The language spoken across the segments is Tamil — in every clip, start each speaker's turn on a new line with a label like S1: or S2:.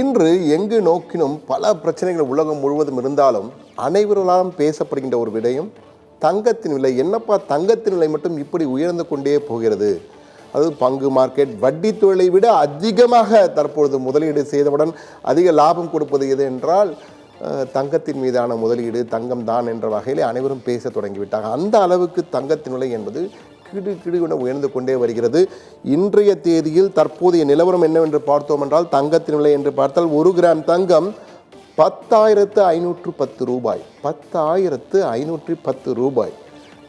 S1: இன்று எங்கு நோக்கினும் பல பிரச்சனைகள் உலகம் முழுவதும் இருந்தாலும் அனைவராலும் பேசப்படுகின்ற ஒரு விடயம் தங்கத்தின் விலை. என்னப்பா தங்கத்தின் விலை மட்டும் இப்படி உயர்ந்து கொண்டே போகிறது? அது பங்கு மார்க்கெட் வட்டி தொழிலை விட அதிகமாக தற்பொழுது முதலீடு செய்தவுடன் அதிக லாபம் கொடுப்பது எது என்றால் தங்கத்தின் மீதான முதலீடு, தங்கம் தான் என்ற வகையில் அனைவரும் பேச தொடங்கிவிட்டாங்க. அந்த அளவுக்கு தங்கத்தின் விலை என்பது கிடுகிடுவென உயர்ந்து கொண்டே வருகிறது. இன்றைய தேதியில் தற்போதைய நிலவரம் என்னவென்று பார்த்தோம் என்றால் தங்கத்தின் விலை என்று பார்த்தால் 1 கிராம் தங்கம் 10,510 ரூபாய். 10,510 ரூபாய்.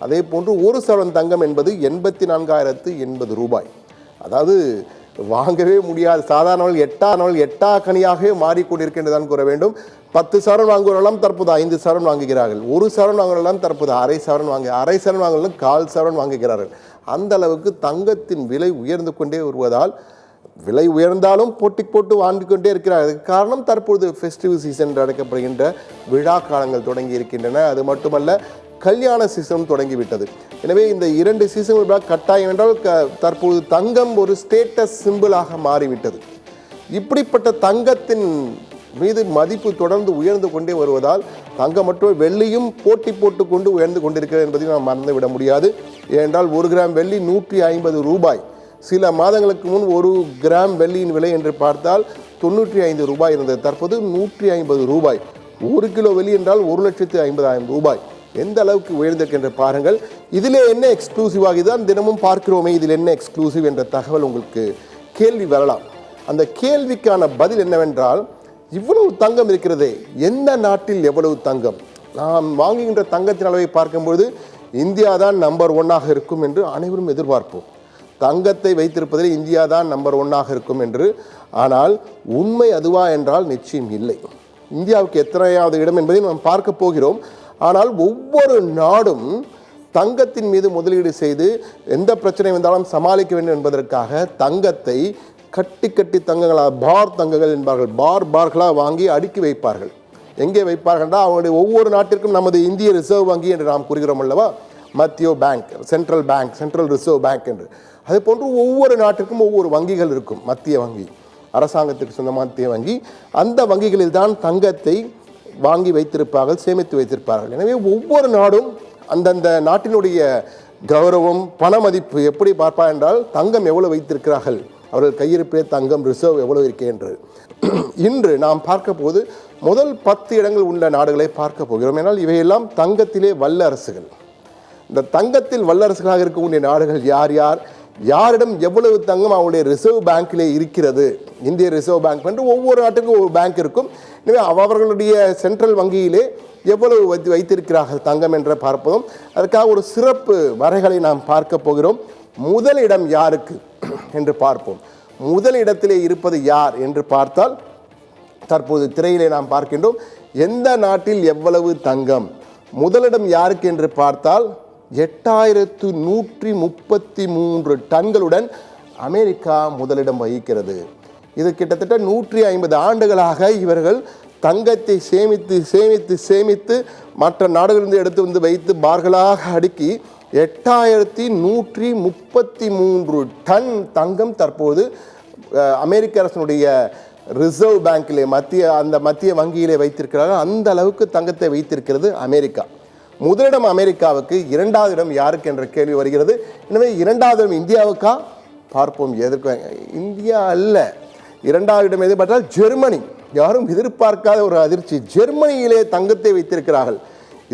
S1: அதே போன்று ஒரு சவரன் தங்கம் என்பது 84,080 ரூபாய். அதாவது வாங்கவே முடியாது. சாதாரண எட்டா கனியாகவே மாறிக்கொண்டிருக்கின்றதான் கூற வேண்டும். 10 சவரன் வாங்குவவர்களெல்லாம் தற்போது 5 சவரன் வாங்குகிறார்கள். 1 சவரன் வாங்குவவர்களெல்லாம் தற்போது அரை சவரன் வாங்குவவர்களும் 1/4 சவரன் வாங்குகிறார்கள். அந்த அளவுக்கு தங்கத்தின் விலை உயர்ந்து கொண்டே வருவதால் விலை உயர்ந்தாலும் போட்டு வாங்கி கொண்டே இருக்கிறார்கள். அதுக்கு காரணம் தற்பொழுது ஃபெஸ்டிவ் சீசன் என்று அழைக்கப்படுகின்ற விழா காலங்கள் தொடங்கி இருக்கின்றன. அது மட்டுமல்ல, கல்யாண சீசனும் தொடங்கிவிட்டது. எனவே இந்த 2 சீசன்கள் கட்டாயம் என்றால் தற்போது தங்கம் ஒரு ஸ்டேட்டஸ் சிம்பிளாக மாறிவிட்டது. இப்படிப்பட்ட தங்கத்தின் மீது மதிப்பு தொடர்ந்து உயர்ந்து கொண்டே வருவதால் தங்கம் மற்றும் வெள்ளியும் போட்டு கொண்டு உயர்ந்து கொண்டிருக்கிறது என்பதை நாம் மறந்துவிட முடியாது. ஏனென்றால் 1 கிராம் வெள்ளி 150 ரூபாய். சில மாதங்களுக்கு முன் 1 கிராம் வெள்ளியின் விலை என்று பார்த்தால் 95 ரூபாய் இருந்தது. தற்போது 150 ரூபாய். 1 கிலோ வெள்ளி என்றால் 1,50,000 ரூபாய். எந்த அளவுக்கு உயர்ந்திருக்கின்ற பாருங்கள். இதிலே என்ன எக்ஸ்க்ளூசிவாக தான் தினமும் பார்க்கிறோமே, இதில் என்ன எக்ஸ்க்ளூசிவ் என்ற தகவல் உங்களுக்கு கேள்வி வரலாம். அந்த கேள்விக்கான பதில் என்னவென்றால், இவ்வளவு தங்கம் இருக்கிறதே, எந்த நாட்டில் எவ்வளவு தங்கம்? நாம் வாங்குகின்ற தங்கத்தின் அளவை பார்க்கும்பொழுது இந்தியா தான் நம்பர் 1 இருக்கும் என்று அனைவரும் எதிர்பார்ப்போம். தங்கத்தை வைத்திருப்பதில் இந்தியா தான் நம்பர் 1 இருக்கும் என்று. ஆனால் உண்மை அதுவா என்றால் நிச்சயம் இல்லை. இந்தியாவுக்கு எத்தனையாவது இடம் என்பதை நாம் பார்க்க போகிறோம். ஆனால் ஒவ்வொரு நாடும் தங்கத்தின் மீது முதலீடு செய்து எந்த பிரச்சனை வந்தாலும் சமாளிக்க வேண்டும் என்பதற்காக தங்கத்தை கட்டி தங்கங்களாக பார் தங்கங்கள் என்பார்கள், பார்களாக வாங்கி அடுக்கி வைப்பார்கள். எங்கே வைப்பார்கள் என்றால் அவங்களுடைய ஒவ்வொரு நாட்டிற்கும் நமது இந்திய ரிசர்வ் வங்கி என்று நாம் கூறுகிறோம் அல்லவா, மத்திய பேங்க், சென்ட்ரல் ரிசர்வ் பேங்க் என்று. அதே போன்று ஒவ்வொரு நாட்டிற்கும் ஒவ்வொரு வங்கிகள் இருக்கும். மத்திய வங்கி, அரசாங்கத்துக்கு சொந்தமான மத்திய வங்கி, அந்த வங்கிகளில் தான் தங்கத்தை வாங்கி வைத்திருப்பார்கள், சேமித்து வைத்திருப்பார்கள். எனவே ஒவ்வொரு நாடும் அந்தந்த நாட்டினுடைய கௌரவம், பண மதிப்பு எப்படி பார்ப்பா என்றால் தங்கம் எவ்வளவு வைத்திருக்கிறார்கள், அவர்கள் கையிருப்பிலே தங்கம் ரிசர்வ் எவ்வளவு இருக்கே என்று. இன்று நாம் பார்க்க போது முதல் 10 இடங்கள் உள்ள நாடுகளை பார்க்க போகிறோம். ஏனால் இவையெல்லாம் தங்கத்திலே வல்லரசுகள். இந்த தங்கத்தில் வல்லரசுகளாக இருக்கக்கூடிய நாடுகள் யாரிடம் எவ்வளவு தங்கம் அவருடைய ரிசர்வ் பேங்கிலே இருக்கிறது. இந்திய ரிசர்வ் பேங்க் என்று ஒவ்வொரு நாட்டுக்கும் ஒரு பேங்க் இருக்கும். எனவே அவர்களுடைய சென்ட்ரல் வங்கியிலே எவ்வளவு வைத்திருக்கிறார்கள் தங்கம் என்று பார்ப்பதும், அதற்காக ஒரு சிறப்பு வரைகளை நாம் பார்க்க போகிறோம். முதலிடம் யாருக்கு என்று பார்ப்போம். முதலிடத்திலே இருப்பது யார் என்று பார்த்தால் தற்போது திரையிலே நாம் பார்க்கின்றோம். எந்த நாட்டில் எவ்வளவு தங்கம்? முதலிடம் யாருக்கு என்று பார்த்தால் 8,133 டன்களுடன் அமெரிக்கா முதலிடம் வகிக்கிறது. இது கிட்டத்தட்ட 150 ஆண்டுகளாக இவர்கள் தங்கத்தை சேமித்து மற்ற நாடுகளிலிருந்து எடுத்து வைத்து பார்களாக அடுக்கி 8,133 டன் தங்கம் தற்போது அமெரிக்க அரசனுடைய ரிசர்வ் பேங்கிலே மத்திய வங்கியிலே வைத்திருக்கிறார்கள். அந்த அளவுக்கு தங்கத்தை வைத்திருக்கிறது அமெரிக்கா. முதலிடம் அமெரிக்காவுக்கு, 2வது இடம் யாருக்கு என்ற கேள்வி வருகிறது. எனவே 2வது இடம் இந்தியாவுக்கா? பார்ப்போம். எதற்கு இந்தியா அல்ல. 2வது இடம் எது பார்த்தால் ஜெர்மனி. யாரும் எதிர்பார்க்காத ஒரு அதிர்ச்சி. ஜெர்மனியிலே தங்கத்தை வைத்திருக்கிறார்கள்.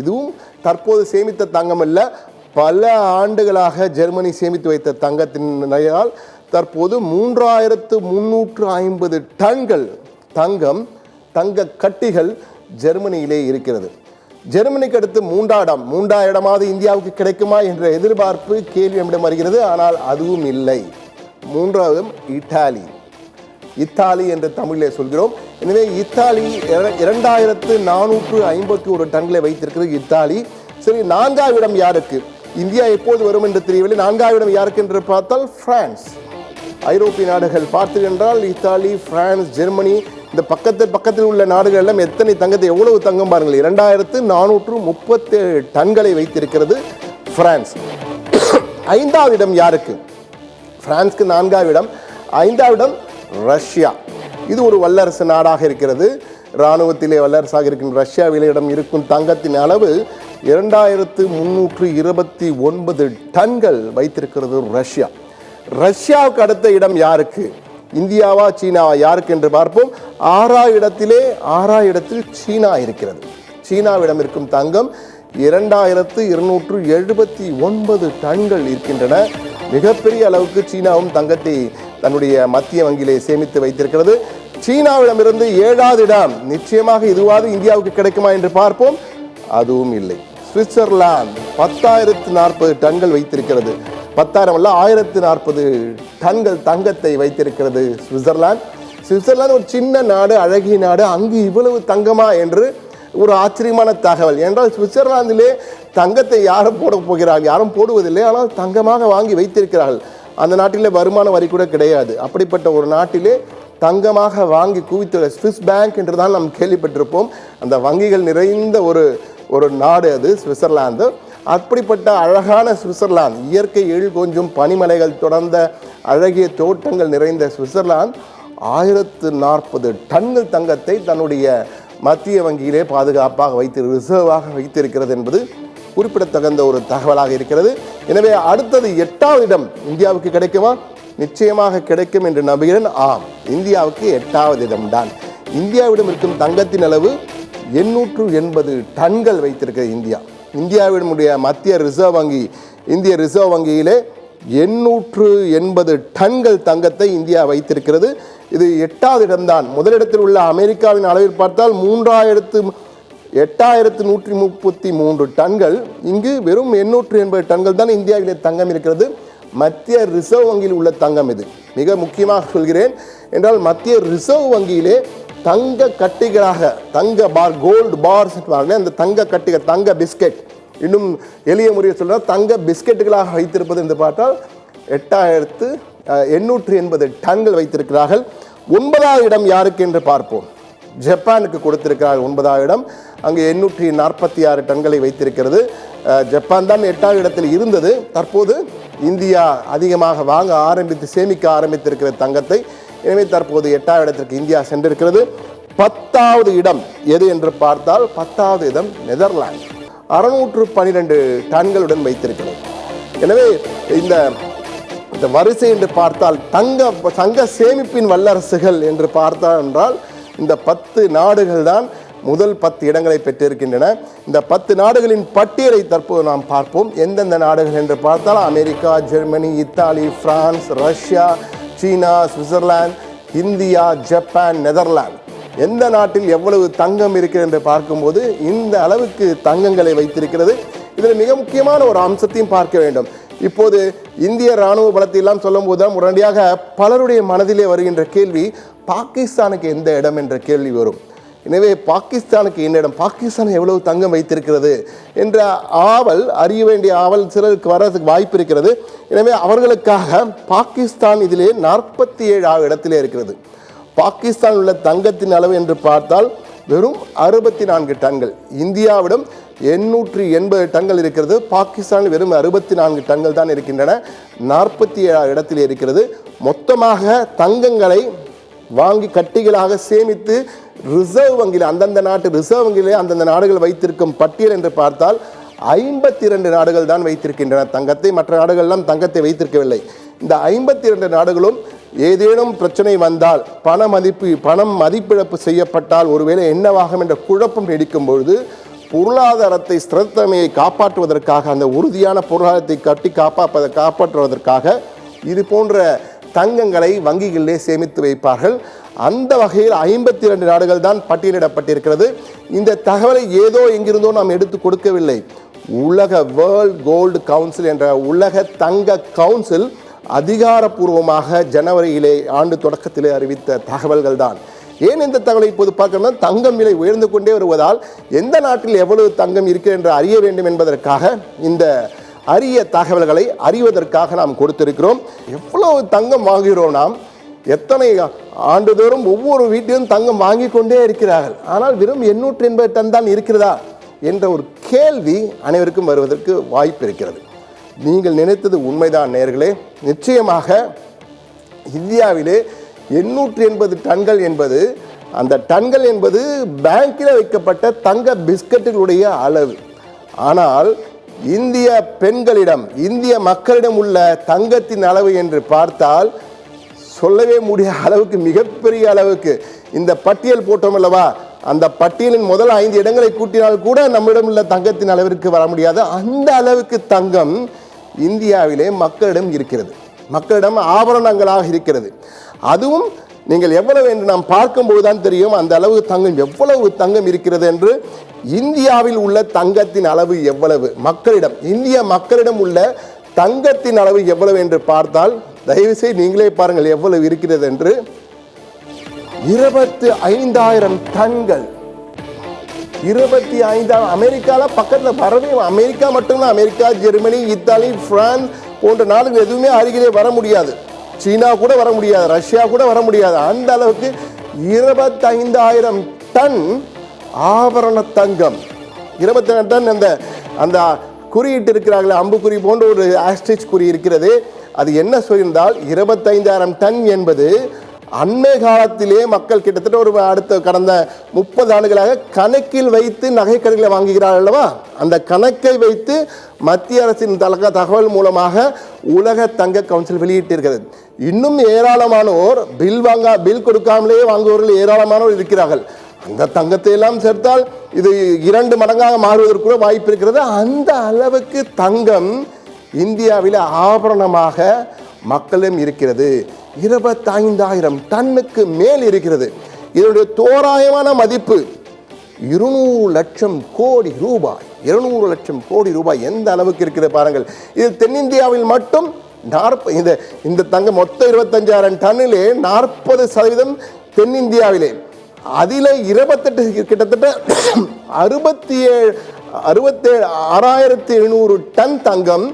S1: இதுவும் தற்போது சேமித்த தங்கம் அல்ல, பல ஆண்டுகளாக ஜெர்மனி சேமித்து வைத்த தங்கத்தினால் தற்போது 3,350 டன்கள் தங்க கட்டிகள் ஜெர்மனியிலே இருக்கிறது. ஜெர்மனிக்கு அடுத்து 3வது இடமாவது இந்தியாவுக்கு கிடைக்குமா என்ற எதிர்பார்ப்பு கேள்வி நம்மிடம் வருகிறது. ஆனால் அதுவும் இல்லை. 3வது இத்தாலி என்று தமிழிலே சொல்கிறோம். எனவே இத்தாலி 2,451 டன்களை வைத்திருக்கிறது இத்தாலி. சரி, 4வது இடம் யாருக்கு? இந்தியா எப்போது வரும் என்று தெரியவில்லை. 4வது இடம் யாருக்கு என்று பார்த்தால் பிரான்ஸ். ஐரோப்பிய நாடுகள் பார்த்தீர்கள் என்றால் இத்தாலி, பிரான்ஸ், ஜெர்மனி, இந்த பக்கத்தில் உள்ள நாடுகள் எல்லாம் எத்தனை தங்கத்தை, எவ்வளவு தங்கம் பாருங்கள். 2,437 டன்களை வைத்திருக்கிறது பிரான்ஸ். 5வது இடம் யாருக்கு? பிரான்ஸ்க்கு 4வது இடம். 5வது இடம் ரஷ்யா. இது ஒரு வல்லரசு நாடாக இருக்கிறது. இராணுவத்திலே வல்லரசாக இருக்கின்ற ரஷ்யாவிடம் இருக்கும் தங்கத்தின் அளவு 2329 டன்கள் வைத்திருக்கிறது ரஷ்யா. ரஷ்யாவுக்கு அடுத்த இடம் யாருக்கு? இந்தியாவா சீனாவா? யாருக்கு என்று பார்ப்போம். 6ஆம் இடத்தில் சீனா இருக்கிறது. சீனாவிடம் இருக்கும் தங்கம் 2279 டன்கள் இருக்கின்றன. மிகப்பெரிய அளவுக்கு சீனாவும் தங்கத்தை தன்னுடைய மத்திய வங்கியிலே சேமித்து வைத்திருக்கிறது. சீனாவிடமிருந்து 7வது இடம் நிச்சயமாக இதுவாது இந்தியாவுக்கு கிடைக்குமா என்று பார்ப்போம். அதுவும் இல்லை. சுவிட்சர்லாந்து 10,040 டன்கள் வைத்திருக்கிறது. 10,000 அல்ல 1040 டன்கள் தங்கத்தை வைத்திருக்கிறது சுவிட்சர்லாந்து ஒரு சின்ன நாடு, அழகிய நாடு. அங்கு இவ்வளவு தங்கமா என்று ஒரு ஆச்சரியமான தகவல். என்றால் சுவிட்சர்லாந்திலே தங்கத்தை யாரும் போட போகிறார்கள்? யாரும் போடுவதில்லை. ஆனால் தங்கமாக வாங்கி வைத்திருக்கிறார்கள். அந்த நாட்டிலே வருமான வரி கூட கிடையாது. அப்படிப்பட்ட ஒரு நாட்டிலே தங்கமாக வாங்கி குவித்துள்ள ஸ்விஸ் பேங்க் என்று தான் நாம் கேள்விப்பட்டிருப்போம். அந்த வங்கிகள் நிறைந்த ஒரு நாடு அது சுவிட்சர்லாந்து. அப்படிப்பட்ட அழகான சுவிட்சர்லாந்து, இயற்கை எழில் கொஞ்சம் பனிமலைகள் தொடர்ந்த அழகிய தோட்டங்கள் நிறைந்த சுவிட்சர்லாந்து 1040 டன்கள் தங்கத்தை தன்னுடைய மத்திய வங்கியிலே பாதுகாப்பாக ரிசர்வாக வைத்திருக்கிறது என்பது குறிப்பிடத்தகுந்த ஒரு தகவலாக இருக்கிறது. எனவே அடுத்தது 8வது இடம் இந்தியாவுக்கு கிடைக்குமா? நிச்சயமாக கிடைக்கும் என்று நம்புகிறேன். ஆம், இந்தியாவுக்கு 8வது இடம்தான். இந்தியாவிடம் இருக்கும் தங்கத்தின் அளவு 880 டன்கள் வைத்திருக்கிறது இந்தியாவினுடைய மத்திய ரிசர்வ் வங்கி, இந்திய ரிசர்வ் வங்கியிலே 880 டன்கள் தங்கத்தை இந்தியா வைத்திருக்கிறது. இது 8வது இடம்தான். முதலிடத்தில் உள்ள அமெரிக்காவின் அளவில் பார்த்தால் 8,133 டன்கள். இங்கு வெறும் 880 டன்கள் தான் இந்தியாவிலே தங்கம் இருக்கிறது. மத்திய ரிசர்வ் வங்கியில் உள்ள தங்கம் இது. மிக முக்கியமாக சொல்கிறேன் என்றால் மத்திய ரிசர்வ் வங்கியிலே தங்க கட்டிகளாக, தங்க பார், கோல்டு பார்ஸ், அந்த தங்க கட்டிகள், தங்க பிஸ்கெட், இன்னும் எளிய முறையை சொல்றால் தங்க பிஸ்கெட்டுகளாக வைத்திருப்பது என்று பார்த்தால் 8,880 டன்கள் வைத்திருக்கிறார்கள். 9வது இடம் யாருக்கு என்று பார்ப்போம். ஜப்பானுக்கு கொடுத்திருக்கிறார்கள் 9வது இடம். அங்கு 846 டன்களை வைத்திருக்கிறது. ஜப்பான் தான் 8வது இடத்தில் இருந்தது. தற்போது இந்தியா அதிகமாக வாங்க ஆரம்பித்து சேமிக்க ஆரம்பித்திருக்கிற தங்கத்தை. எனவே தற்போது 8வது இடத்திற்கு இந்தியா சென்றிருக்கிறது. 10வது இடம் எது என்று பார்த்தால் 10வது இடம் நெதர்லாந்து 612 டன்களுடன் வைத்திருக்கிறது. எனவே இந்த வரிசை என்று பார்த்தால் தங்க சேமிப்பின் வல்லரசுகள் என்று பார்த்தால் என்றால் இந்த 10 நாடுகள் தான் முதல் 10 இடங்களை பெற்றிருக்கின்றன. இந்த 10 நாடுகளின் பட்டியலை தற்போது நாம் பார்ப்போம். எந்தெந்த நாடுகள் என்று பார்த்தால் America, Germany, Italy, France, Russia, சீனா, சுவிட்சர்லாந்து, இந்தியா, ஜப்பான், நெதர்லாந்து. எந்த நாட்டில் எவ்வளவு தங்கம் இருக்கிறது என்று பார்க்கும்போது இந்த அளவுக்கு தங்கங்களை வைத்திருக்கிறது. இதில் மிக முக்கியமான ஒரு அம்சத்தையும் பார்க்க வேண்டும். இப்போது இந்திய இராணுவ பலத்தை எல்லாம் சொல்லும் போதுதான் உடனடியாக பலருடைய மனதிலே வருகின்ற கேள்வி, பாகிஸ்தானுக்கு எந்த இடம் என்ற கேள்வி வரும். எனவே பாகிஸ்தானுக்கு என்ன இடம், பாகிஸ்தான் எவ்வளவு தங்கம் வைத்திருக்கிறது என்ற ஆவல், அறிய வேண்டிய ஆவல் சிலருக்கு வரதுக்கு வாய்ப்பு இருக்கிறது. எனவே அவர்களுக்காக பாகிஸ்தான் இதிலே 47வது இடத்திலே இருக்கிறது. பாகிஸ்தான் உள்ள தங்கத்தின் அளவு என்று பார்த்தால் வெறும் 64 டன்கள். இந்தியாவிடம் 880 டன்கள் இருக்கிறது. பாகிஸ்தானில் வெறும் 64 டன்கள் தான் இருக்கின்றன. 47வது இடத்தில் இருக்கிறது. மொத்தமாக தங்கங்களை வாங்கி கட்டிகளாக சேமித்து ரிசர்வ் வங்கியில், அந்தந்த நாட்டு ரிசர்வ் வங்கியிலே அந்தந்த நாடுகள் வைத்திருக்கும் பட்டியல் என்று பார்த்தால் 52 நாடுகள் தான் வைத்திருக்கின்றன தங்கத்தை. மற்ற நாடுகள்லாம் தங்கத்தை வைத்திருக்கவில்லை. இந்த 52 நாடுகளும் ஏதேனும் பிரச்சனை வந்தால், பணம் மதிப்பிழப்பு செய்யப்பட்டால் ஒருவேளை என்னவாகும் என்ற குழப்பம் நீடிக்கும் பொழுது பொருளாதாரத்தை, ஸ்திரத்தன்மையை காப்பாற்றுவதற்காக, அந்த உறுதியான பொருளாதாரத்தை காப்பாற்றுவதற்காக இது போன்ற தங்கங்களை வங்கிகளிலே சேமித்து வைப்பார்கள். அந்த வகையில் 52 நாடுகள் தான் பட்டியலிடப்பட்டிருக்கிறது. இந்த தகவலை ஏதோ எங்கிருந்தோ நாம் எடுத்து கொடுக்கவில்லை. உலக வேர்ல்ட் கோல்டு கவுன்சில் என்ற உலக தங்க கவுன்சில் அதிகாரப்பூர்வமாக ஜனவரியிலே ஆண்டு தொடக்கத்திலே அறிவித்த தகவல்கள் தான். ஏன் இந்த தகவலை இப்போது பார்க்கணும்னா, தங்கம் விலை உயர்ந்து கொண்டே வருவதால் எந்த நாட்டில் எவ்வளவு தங்கம் இருக்கிறது என்று அறிய வேண்டும் என்பதற்காக இந்த அரிய தகவல்களை அறிவதற்காக நாம் கொடுத்திருக்கிறோம். எவ்வளவு தங்கம் வாங்குகிறோம் நாம், எத்தனை ஆண்டுதோறும் ஒவ்வொரு வீட்டிலும் தங்கம் வாங்கி கொண்டே இருக்கிறார்கள். ஆனால் வெறும் 880 டன் தான் இருக்கிறதா என்ற ஒரு கேள்வி அனைவருக்கும் வருவதற்கு வாய்ப்பு இருக்கிறது. நீங்கள் நினைத்தது உண்மைதான் நேயர்களே. நிச்சயமாக இந்தியாவிலே 880 டன்கள் என்பது அந்த டன்கள் என்பது பேங்கில் வைக்கப்பட்ட தங்க பிஸ்கட்டுகளுடைய அளவு. ஆனால் இந்திய பெண்களிடம், இந்திய மக்களிடம் உள்ள தங்கத்தின் அளவு என்று பார்த்தால் சொல்லவே முடியாத அளவுக்கு, மிகப்பெரிய அளவுக்கு. இந்த பட்டியல் போட்டோம் அல்லவா, அந்த பட்டியலின் முதல் 5 இடங்களை கூட்டினால் கூட நம்மிடம் உள்ள தங்கத்தின் அளவிற்கு வர முடியாது. அந்த அளவுக்கு தங்கம் இந்தியாவிலே மக்களிடம் இருக்கிறது, மக்களிடம் ஆபரணங்களாக இருக்கிறது. அதுவும் நீங்கள் எவ்வளவு என்று நாம் பார்க்கும்போது தான் தெரியும் அந்த அளவு தங்கம், எவ்வளவு தங்கம் இருக்கிறது என்று. இந்தியாவில் உள்ள தங்கத்தின் அளவு எவ்வளவு, மக்களிடம், இந்திய மக்களிடம் உள்ள தங்கத்தின் அளவு எவ்வளவு என்று பார்த்தால் தயவுசெய்து நீங்களே பாருங்கள் எவ்வளவு இருக்கிறது என்று. 25,000 டன்கள். 25,000. அமெரிக்கால பக்கத்தில் வரவே, அமெரிக்கா மட்டும்தான், அமெரிக்கா, ஜெர்மனி, இத்தாலி, பிரான்ஸ் போன்ற நாடுகள் எதுவுமே அருகிலே வர முடியாது. சீனா கூட வர முடியாது, ரஷ்யா கூட வர முடியாது. அந்த அளவுக்கு 25,000 டன் ஆபரண தங்கம். 25 டன். அந்த குறியிட்டு இருக்கிறார்களே, அம்புக்குறி போன்ற ஒரு ஆஸ்ட்ரிச் குறி இருக்கிறது. அது என்ன சொல்லியிருந்தால் 25,000 டன் என்பது அண்மை காலத்திலே மக்கள் கிட்டத்தட்ட ஒரு கடந்த 30 ஆண்டுகளாக கணக்கில் வைத்து நகைக்கடைகளை வாங்குகிறார்கள் அல்லவா, அந்த கணக்கை வைத்து மத்திய அரசின் தகவல் மூலமாக உலக தங்க கவுன்சில் வெளியிட்டிருக்கிறது. இன்னும் ஏராளமானோர் பில் கொடுக்காமலேயே வாங்குவவர்கள் ஏராளமானோர் இருக்கிறார்கள். அந்த தங்கத்தை எல்லாம் சேர்த்தால் இது 2 மடங்காக மாறுவதற்கு கூட வாய்ப்பு இருக்கிறது. அந்த அளவுக்கு தங்கம் இந்தியாவில் ஆபரணமாக மக்களும் இருக்கிறது. 25,000 டன்னுக்கு மேல் இருக்கிறது. இதனுடைய தோராயமான மதிப்பு 200 லட்சம் கோடி ரூபாய். 200 லட்சம் கோடி ரூபாய் எந்த அளவுக்கு இருக்கிறது பாருங்கள். இது தென்னிந்தியாவில் மட்டும் இந்த தங்கம் மொத்தம் 25,000 டன்னிலே 40% தென்னிந்தியாவிலே, அதில் 28 கிட்டத்தட்ட 67,700 டன் தங்கம்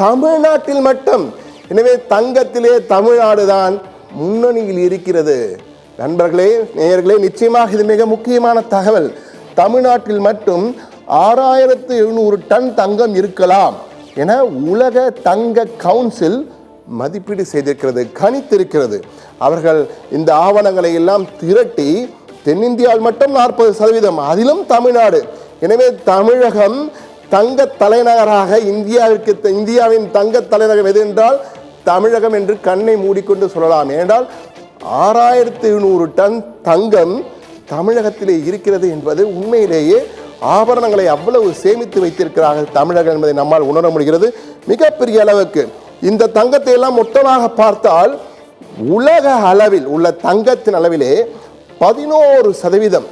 S1: தமிழ்நாட்டில் மட்டும். எனவே தங்கத்திலே தமிழ்நாடு தான் முன்னணியில் இருக்கிறது. நண்பர்களே, நேயர்களே, நிச்சயமாக இது மிக முக்கியமான தகவல். தமிழ்நாட்டில் மட்டும் 6,700 டன் தங்கம் இருக்கலாம் என உலக தங்க கவுன்சில் மதிப்பீடு செய்திருக்கிறது, கணித்திருக்கிறது. அவர்கள் இந்த ஆவணங்களை எல்லாம் திரட்டி தென்னிந்தியாவில் மட்டும் 40%, அதிலும் தமிழ்நாடு. எனவே தமிழகம் தங்க தலைநகராக, இந்தியாவின் தங்க தலைநகரம் எது என்றால் தமிழகம் என்று கண்ணை மூடிக்கொண்டு சொல்லலாம். ஏனென்றால் 6,700 டன் தங்கம் தமிழகத்திலே இருக்கிறது என்பது உண்மையிலேயே ஆபரணங்களை அவ்வளவு சேமித்து வைத்திருக்கிறார்கள் தமிழர்கள் என்பதை நம்மால் உணர முடிகிறது. மிகப்பெரிய அளவுக்கு இந்த தங்கத்தை எல்லாம் மொத்தமாக பார்த்தால் உலக அளவில் உள்ள தங்கத்தின் அளவிலே 11%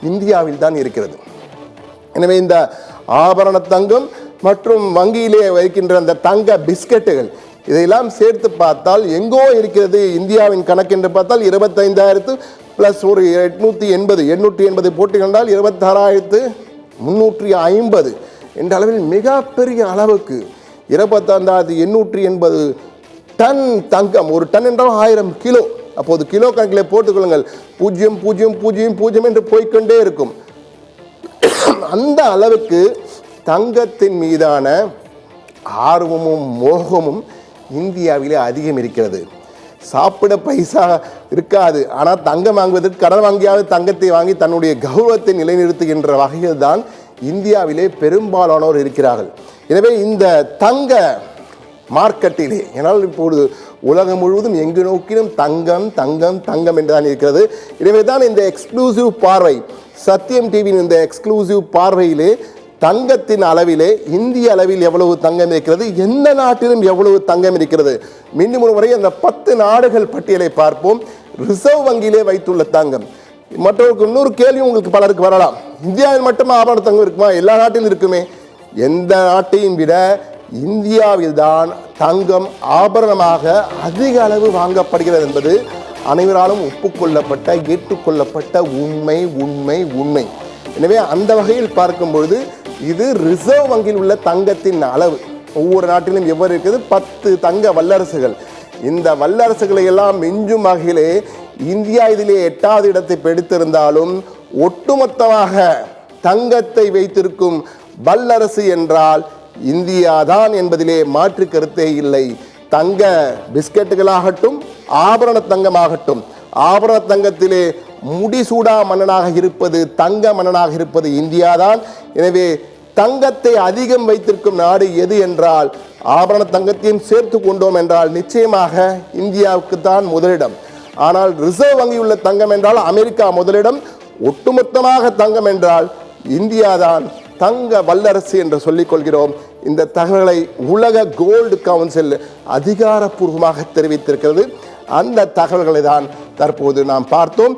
S1: இந்தியாவில் தான் இருக்கிறது. எனவே இந்த ஆபரண தங்கம் மற்றும் வங்கியிலே வைக்கின்ற அந்த தங்க பிஸ்கட்டுகள் இதையெல்லாம் சேர்த்து பார்த்தால் எங்கோ இருக்கிறது. இந்தியாவின் கணக்கு என்று பார்த்தால் 25,000 பிளஸ் ஒரு 880 போட்டு கண்டால் 26,350 என்ற அளவில் மிகப்பெரிய அளவுக்கு 25,880 டன் தங்கம். ஒரு டன் என்றால் 1000 கிலோ. அப்போது கிலோ கணக்கில் போட்டுக்கொள்ளுங்கள், 0.000 என்று போய்கொண்டே இருக்கும். அந்த அளவுக்கு தங்கத்தின் மீதான ஆர்வமும் மோகமும் இந்தியாவிலே அதிகம் இருக்கிறது. சாப்பிட பைசா இருக்காது, ஆனால் தங்கம் வாங்குவதற்கு கடன் வாங்கியாவது தங்கத்தை வாங்கி தன்னுடைய கௌரவத்தை நிலைநிறுத்துகின்ற வகையில் தான் இந்தியாவிலே பெரும்பாலானோர் இருக்கிறார்கள். எனவே இந்த தங்க மார்க்கெட்டிலே, ஏன்னால் இப்போது உலகம் முழுவதும் எங்கு நோக்கிலும் தங்கம் தங்கம் தங்கம் என்றுதான் இருக்கிறது. எனவே தான் இந்த எக்ஸ்க்ளூசிவ் பார்வை, சத்தியம் டிவியின் இந்த எக்ஸ்க்ளூசிவ் பார்வையிலே தங்கத்தின் அளவிலே இந்திய அளவில் எவ்வளவு தங்கம் இருக்கிறது, எந்த நாட்டிலும் எவ்வளவு தங்கம் இருக்கிறது, மீண்டும் ஒரு முறை அந்த 10 நாடுகள் பட்டியலை பார்ப்போம். ரிசர்வ் வங்கியிலே வைத்துள்ள தங்கம். மற்றவருக்கு இன்னொரு கேள்வி உங்களுக்கு பலருக்கு வரலாம், இந்தியாவில் மட்டும் ஆபரண தங்கம் இருக்குமா? எல்லா நாட்டிலும் இருக்குமே. எந்த நாட்டையும் விட இந்தியாவில் தான் தங்கம் ஆபரணமாக அதிக அளவு வாங்கப்படுகிறது என்பது அனைவராலும் ஒப்புக்கொள்ளப்பட்ட, ஏற்றுக்கொள்ளப்பட்ட உண்மை உண்மை உண்மை. எனவே அந்த வகையில் பார்க்கும் பொழுது இது ரிசர்வ் வங்கியில் உள்ள தங்கத்தின் அளவு. ஒவ்வொரு நாட்டிலும் எவ்வாறு இருக்கிறது? 10 தங்க வல்லரசுகள். இந்த வல்லரசுகளை எல்லாம் மிஞ்சும் வகையிலே இந்தியா இதிலே 8வது இடத்தை பிடித்திருந்தாலும் ஒட்டுமொத்தமாக தங்கத்தை வைத்திருக்கும் வல்லரசு என்றால் இந்தியா தான் என்பதிலே மாற்று கருத்தே இல்லை. தங்க பிஸ்கட்டுகளாகட்டும், ஆபரண தங்கமாகட்டும், ஆபரண தங்கத்திலே முடிசூடா மன்னனாக இருப்பது, தங்க மன்னனாக இருப்பது இந்தியா தான். எனவே தங்கத்தை அதிகம் வைத்திருக்கும் நாடு எது என்றால், ஆபரண தங்கத்தையும் சேர்த்து கொண்டோம் என்றால் நிச்சயமாக இந்தியாவுக்கு தான் முதலிடம். ஆனால் ரிசர்வ் வங்கியுள்ள தங்கம் என்றால் அமெரிக்கா முதலிடம். ஒட்டுமொத்தமாக தங்கம் என்றால் இந்தியா தான் தங்க வல்லரசு என்று சொல்லிக் கொள்கிறோம். இந்த தகவலை உலக கோல்டு கவுன்சில் அதிகாரப்பூர்வமாக தெரிவித்திருக்கிறது. அந்த தகவல்களை தான் தற்போது நாம் பார்த்தோம்.